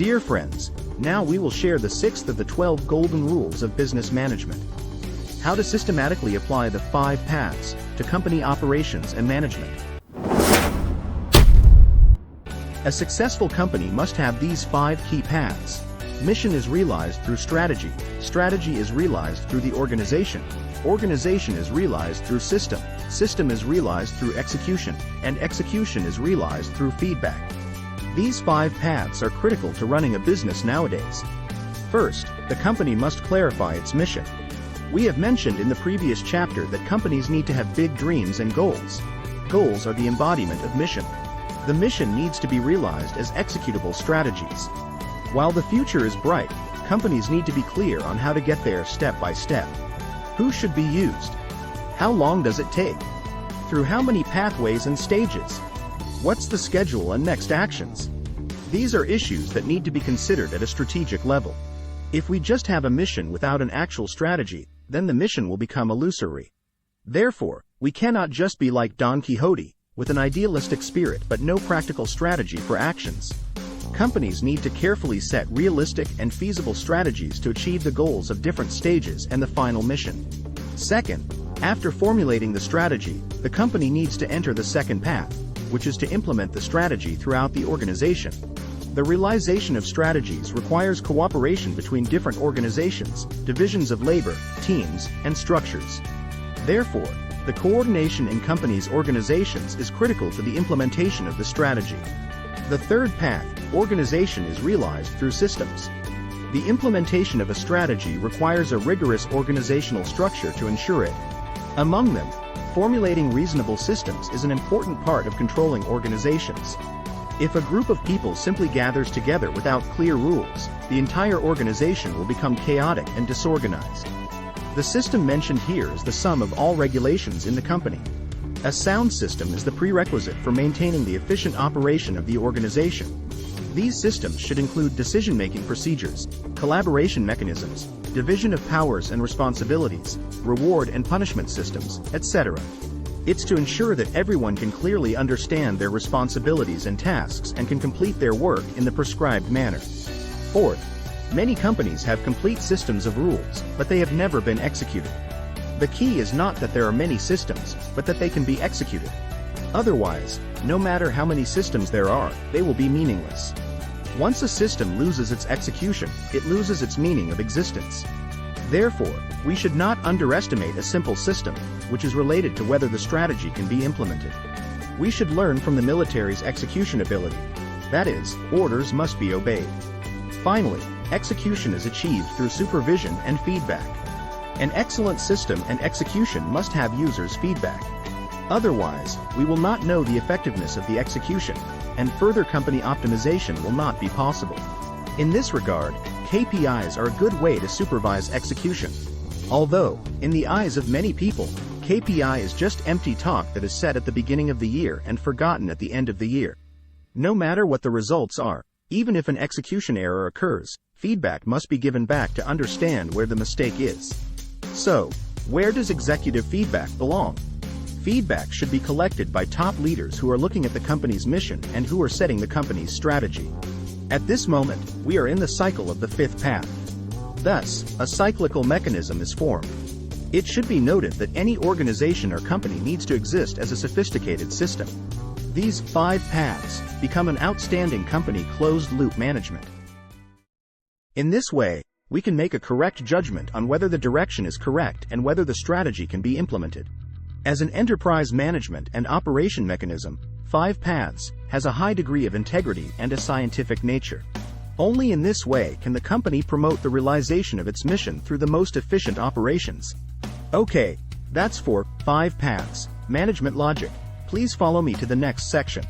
Dear friends, now we will share the 6th of the 12 golden rules of business management. How to systematically apply the 5 paths to company operations and management. A successful company must have these 5 key paths. Mission is realized through strategy. Strategy is realized through the organization. Organization is realized through system. System is realized through execution. And execution is realized through feedback. These 5 paths are critical to running a business nowadays. First, the company must clarify its mission. We have mentioned in the previous chapter that companies need to have big dreams and goals. Goals are the embodiment of mission. The mission needs to be realized as executable strategies. While the future is bright, companies need to be clear on how to get there step by step. Who should be used? How long does it take? Through how many pathways and stages? What's the schedule and next actions? These are issues that need to be considered at a strategic level. If we just have a mission without an actual strategy, then the mission will become illusory. Therefore, we cannot just be like Don Quixote, with an idealistic spirit but no practical strategy for actions. Companies need to carefully set realistic and feasible strategies to achieve the goals of different stages and the final mission. Second, after formulating the strategy, the company needs to enter the second path, which is to implement the strategy throughout the organization. The realization of strategies requires cooperation between different organizations, divisions of labor, teams, and structures. Therefore, the coordination in companies' organizations is critical to the implementation of the strategy. The third path, organization, is realized through systems. The implementation of a strategy requires a rigorous organizational structure to ensure it. Among them, formulating reasonable systems is an important part of controlling organizations. If a group of people simply gathers together without clear rules, the entire organization will become chaotic and disorganized. The system mentioned here is the sum of all regulations in the company. A sound system is the prerequisite for maintaining the efficient operation of the organization. These systems should include decision-making procedures, collaboration mechanisms, division of powers and responsibilities, reward and punishment systems, etc. It's to ensure that everyone can clearly understand their responsibilities and tasks and can complete their work in the prescribed manner. Fourth, many companies have complete systems of rules, but they have never been executed. The key is not that there are many systems, but that they can be executed. Otherwise, no matter how many systems there are, they will be meaningless. Once a system loses its execution, it loses its meaning of existence. Therefore, we should not underestimate a simple system, which is related to whether the strategy can be implemented. We should learn from the military's execution ability. That is, orders must be obeyed. Finally, execution is achieved through supervision and feedback. An excellent system and execution must have users' feedback. Otherwise, we will not know the effectiveness of the execution, and further company optimization will not be possible. In this regard, KPIs are a good way to supervise execution. Although, in the eyes of many people, KPI is just empty talk that is said at the beginning of the year and forgotten at the end of the year. No matter what the results are, even if an execution error occurs, feedback must be given back to understand where the mistake is. So, where does executive feedback belong? Feedback should be collected by top leaders who are looking at the company's mission and who are setting the company's strategy. At this moment, we are in the cycle of the 5th path. Thus, a cyclical mechanism is formed. It should be noted that any organization or company needs to exist as a sophisticated system. These 5 paths become an outstanding company closed-loop management. In this way, we can make a correct judgment on whether the direction is correct and whether the strategy can be implemented. As an enterprise management and operation mechanism, 5 paths has a high degree of integrity and a scientific nature. Only in this way can the company promote the realization of its mission through the most efficient operations. Okay, that's for 5 paths, management logic. Please follow me to the next section.